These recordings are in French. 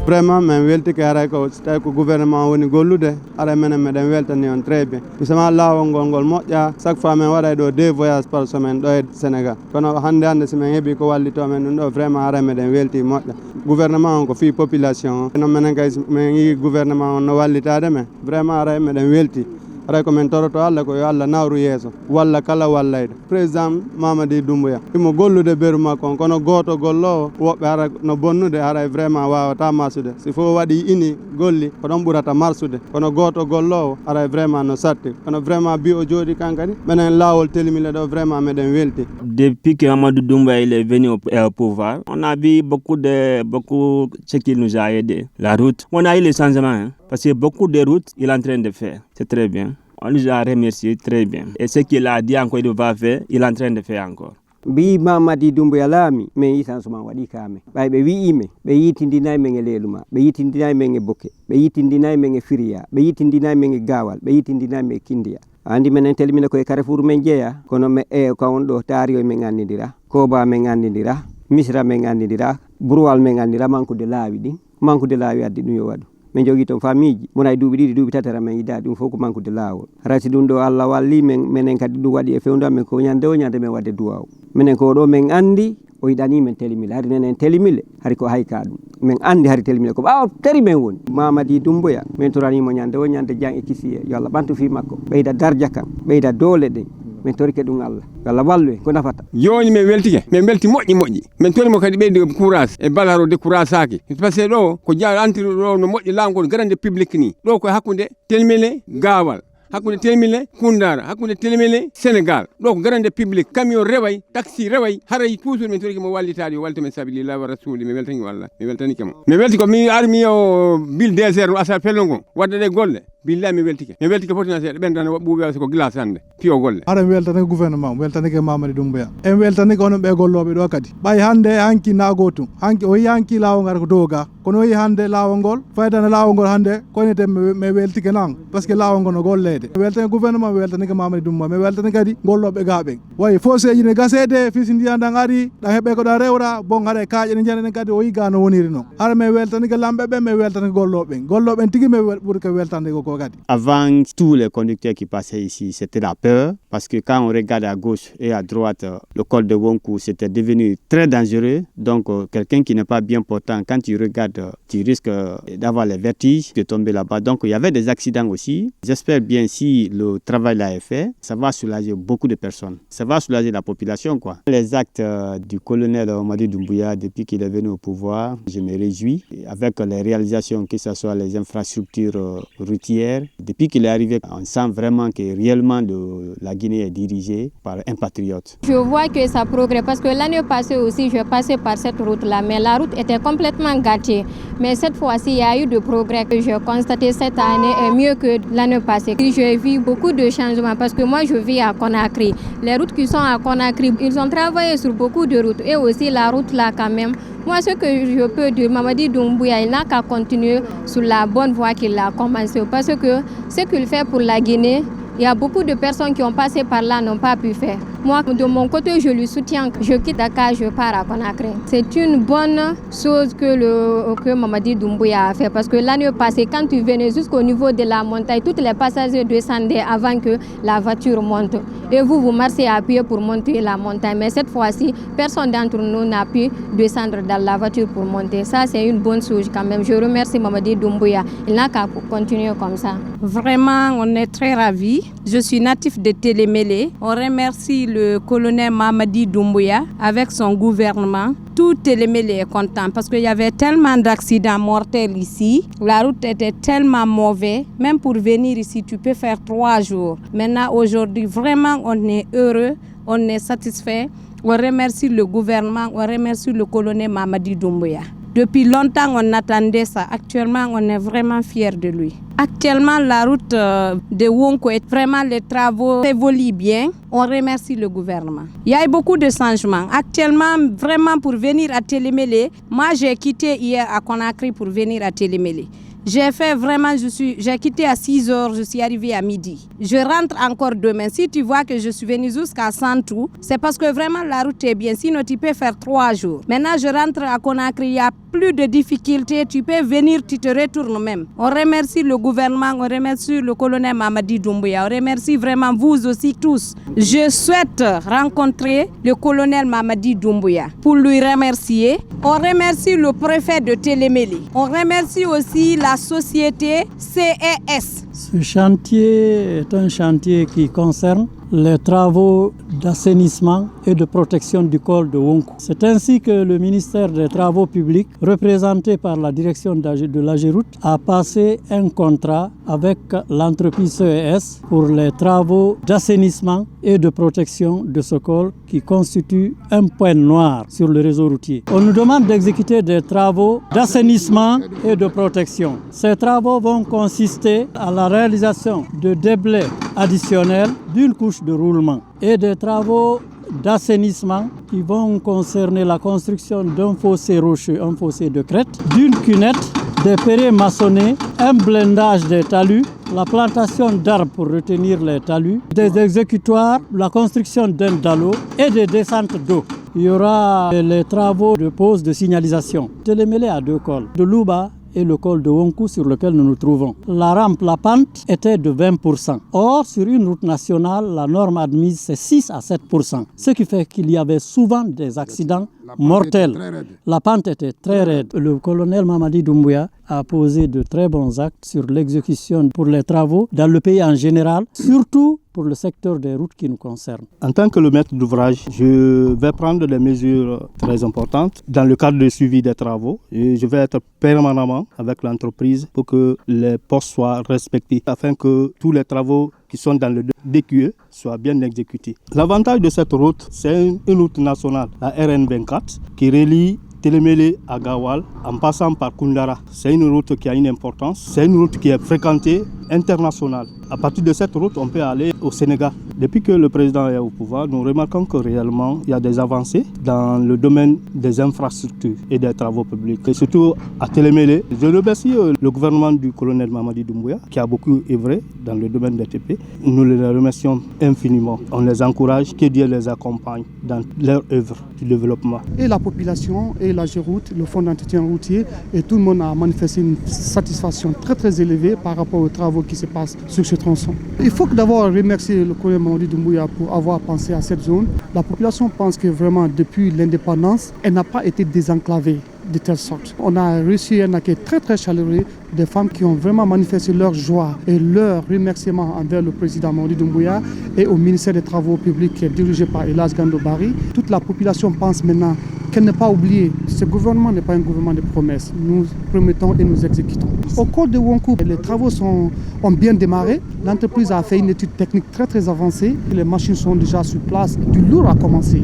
Vraiment, men welti ke aray ko tawi ko gouvernement woni gollude aray menen meɗen weltani on très bien. Justement lawol ngol moƴƴa chaque fois min waɗay ɗo 2 voyages par semaine ɗo e Sénégal. Kono hande si min heeɓi ko wallito men ɗum ɗo vraiment aray meɗen welti moƴƴa. Gouvernement on ko fi population o. Non minen kay min yi gouvernement on no wallitade men vraiment aray meɗen welti. Aray ko min toroto Allah ko yo Allah nawru yeeso walla kala wallayde président Mamady Doumbouya imo gollude beru makko on kono goto gollowo woɓɓe ara no bonnude aray vraiment wawata marsude si fof waɗi ini golli ko ɗon ɓurata marsude kono goto gollowo aray vraiment no satti kono vraiment bi o jooɗi kankadi minen lawol telimile ɗo vraiment meɗen welti. Depuis que Mamady Doumbouya il est venu au pouvoir, on a vu beaucoup ce qu'il nous a aidé. La route, on a eu les changements, hein, parce que beaucoup de routes il est en train de faire. C'est très bien. On nous a remercié très bien. Et ce qu'il a dit encore, il va faire, il est en train de faire encore. Bi Mamady Doumbouya laami min yi changement waɗi kamen ɓay ɓe wi'ime ɓe yitindinayi men e leluma ɓe yitindinayi men e bokke ɓe yitindinayi men e firiya ɓe yitindinayi men e gawal ɓe yitindinayi men e kindiya andi minen telmina koye Carrefour men jeeya kono me ko on ɗo taariyo men andidira koba men andidira misra men andidira brouwal men andidira mankude laawi ɗin mankude laawi addi ɗum yo waɗu min jogui toon famille wona e duuɓi ɗiɗi duuɓi tatara men yida ɗum fof ko mankude laawol rati ɗum ɗo Allah walli men minen kadi ɗum waɗi e fewdu amen ko ñande o ñande men wadde duwaw minen ko ɗo men andi o yiɗani men telimile hari nenen telimile hari ko hayka ɗum min andi hari telimile ko ɓawa tari men woni Mamady Doumbouya min toranimo ñande o ñande Dieng e Kisiye yo Allah ɓantu fi makko ɓeyda dardia kam ɓeyda doole ɗen min torike ɗum Allah yo Allah wallu en ko nafata joni min weltike min welti moƴƴi min torimo kadi ɓeydi courage e balaro décourage saki par ce que ɗo ko antiri ɗo no moƴƴi lawgol grande public ni ɗo koye hakkude telmile gawal hakkude telmile Koundara hakkude telmile Sénégal ɗo ko grande public camion reway taxi reway haray toujours min toriki mo wallitade yo walta men sabilillah wa rasuli mi weltani Allah mi weltanike mo mi welti ko mi armi o ville désert no asar pellongo wadde ɗe golle billahi mi weltike fotina seeɗa ɓendane ɓuuɓe ko glace hande piyo golle aɗa weltanike gouvernement weltanike Mamady Doumbouya en weltanike onon ɓe golloɓe ɗo kadi ɓay hande hanki nago tum hanki o yi hanki lawol ngal ko dow ga kono o yi hande lawol ngol faydane lawol ngol hande koynete mi weltike nan par ce que lawol ngol no gollede mi weltanike gouvernement mi weltanike Mamady Doumbouya mi weltanike kadi golloɓe ga ɓen wayi foseji ne gasede fisi ndiyan ɗan ari ɗan heeɓe ko ɗan rewra bon haɗa kaaƴe ɗe janenen kadi o yi ga no woniri noon hara mi weltanike lamɓe ɓen mi weltanike golloɓen tigui mi ɓuuri ko weltande ko. Avant, tous les conducteurs qui passaient ici, c'était la peur, parce que quand on regarde à gauche et à droite, le col de Wonkou, c'était devenu très dangereux. Donc, quelqu'un qui n'est pas bien portant, quand tu regardes, tu risques d'avoir les vertiges, de tomber là-bas. Donc, il y avait des accidents aussi. J'espère bien si le travail là est fait, ça va soulager beaucoup de personnes. Ça va soulager la population, quoi. Les actes du colonel Mamady Doumbouya, depuis qu'il est venu au pouvoir, je me réjouis. Avec les réalisations, que ce soit les infrastructures routières, depuis qu'il est arrivé, on sent vraiment que réellement la Guinée est dirigée par un patriote. Je vois que ça progresse parce que l'année passée aussi, je passais par cette route-là, mais la route était complètement gâtée. Mais cette fois-ci, il y a eu de progrès que j'ai constaté cette année est mieux que l'année passée. J'ai vu beaucoup de changements parce que moi, je vis à Conakry. Les routes qui sont à Conakry, ils ont travaillé sur beaucoup de routes et aussi la route là quand même. Moi, ce que je peux dire, Mamady Doumbouya, il n'a qu'à continuer sur la bonne voie qu'il a commencé. Parce que ce qu'il fait pour la Guinée, il y a beaucoup de personnes qui ont passé par là n'ont pas pu faire. Moi, de mon côté, je lui soutiens. Je quitte Dakar, je pars à Conakry. C'est une bonne chose que Mamady Doumbouya a fait. Parce que l'année passée, quand tu venais jusqu'au niveau de la montagne, tous les passagers descendaient avant que la voiture monte. Et vous marchez à pied pour monter la montagne. Mais cette fois-ci, personne d'entre nous n'a pu descendre dans la voiture pour monter. Ça, c'est une bonne chose quand même. Je remercie Mamady Doumbouya. Il n'a qu'à continuer comme ça. Vraiment, on est très ravis. Je suis natif de Télémélé. On remercie le colonel Mamady Doumbouya avec son gouvernement. Tout Télémélé est content parce qu'il y avait tellement d'accidents mortels ici. La route était tellement mauvaise. Même pour venir ici, tu peux faire 3 jours. Maintenant, aujourd'hui, vraiment, on est heureux, on est satisfait. On remercie le gouvernement, on remercie le colonel Mamady Doumbouya. Depuis longtemps, on attendait ça. Actuellement, on est vraiment fiers de lui. Actuellement, la route de Wonkou, vraiment les travaux évoluent bien. On remercie le gouvernement. Il y a eu beaucoup de changements. Actuellement, vraiment pour venir à Télémélé, moi j'ai quitté hier à Conakry pour venir à Télémélé. J'ai fait vraiment, j'ai quitté à 6 heures, je suis arrivée à midi. Je rentre encore demain. Si tu vois que je suis venue jusqu'à Santou, c'est parce que vraiment la route est bien. Sinon, tu peux faire 3 jours. Maintenant, je rentre à Conakry, il n'y a plus de difficultés. Tu peux venir, tu te retournes même. On remercie le gouvernement, on remercie le colonel Mamadi Doumbouya. On remercie vraiment vous aussi tous. Je souhaite rencontrer le colonel Mamadi Doumbouya pour lui remercier. On remercie le préfet de Télémélé. On remercie aussi la société CES. Ce chantier est un chantier qui concerne les travaux d'assainissement et de protection du col de Wonkou. C'est ainsi que le ministère des Travaux publics, représenté par la direction de l'AGEROUTE, a passé un contrat avec l'entreprise CES pour les travaux d'assainissement et de protection de ce col qui constitue un point noir sur le réseau routier. On nous demande d'exécuter des travaux d'assainissement et de protection. Ces travaux vont consister à la réalisation de déblais additionnels d'une couche de roulement et des travaux d'assainissement qui vont concerner la construction d'un fossé rocheux, un fossé de crête, d'une cunette, des pérés maçonnés, un blindage des talus, la plantation d'arbres pour retenir les talus, des exécutoires, la construction d'un dallo et des descentes d'eau. Il y aura les travaux de pose de signalisation. Télémélé a 2 cols, de Louba et le col de Wonkou sur lequel nous nous trouvons. La rampe, la pente était de 20%. Or, sur une route nationale, la norme admise c'est 6 à 7%. Ce qui fait qu'il y avait souvent des accidents mortels. La pente était très raide. Le colonel Mamadi Doumbouya a posé de très bons actes sur l'exécution pour les travaux dans le pays en général, surtout pour le secteur des routes qui nous concerne. En tant que le maître d'ouvrage, je vais prendre des mesures très importantes dans le cadre du suivi des travaux. Et je vais être permanemment avec l'entreprise pour que les postes soient respectés afin que tous les travaux qui sont dans le DQE soient bien exécutés. L'avantage de cette route, c'est une route nationale, la RN24, qui relie Télémélé à Gawal en passant par Koundara. C'est une route qui a une importance, c'est une route qui est fréquentée internationale. À partir de cette route, on peut aller au Sénégal. Depuis que le président est au pouvoir, nous remarquons que réellement, il y a des avancées dans le domaine des infrastructures et des travaux publics. Et surtout à Télémélé, je remercie le gouvernement du colonel Mamadi Doumbouya qui a beaucoup œuvré dans le domaine des TP. Nous les remercions infiniment. On les encourage, que Dieu les accompagne dans leur œuvre du développement. Et la population et la GEROUTE, le fonds d'entretien routier, et tout le monde a manifesté une satisfaction très très élevée par rapport aux travaux qui se passent sur ce tronçon. Il faut d'abord remercier le colonel Mamadi Doumbouya pour avoir pensé à cette zone. La population pense que vraiment depuis l'indépendance, elle n'a pas été désenclavée de telle sorte. On a reçu un accueil très très chaleureux des femmes qui ont vraiment manifesté leur joie et leur remerciement envers le président Mamadi Doumbouya et au ministère des Travaux publics dirigé par Elas Gando Barry. Toute la population pense maintenant qu'elle n'est pas oubliée. Ce gouvernement n'est pas un gouvernement de promesses. Nous promettons et nous exécutons. Au col de Wonkou, les travaux ont bien démarré. L'entreprise a fait une étude technique très très avancée. Les machines sont déjà sur place. Du lourd a commencé.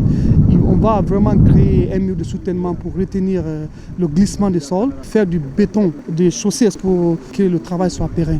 On va vraiment créer un mur de soutènement pour retenir le glissement des sols, faire du béton, des chaussées pour que le travail soit pérenne.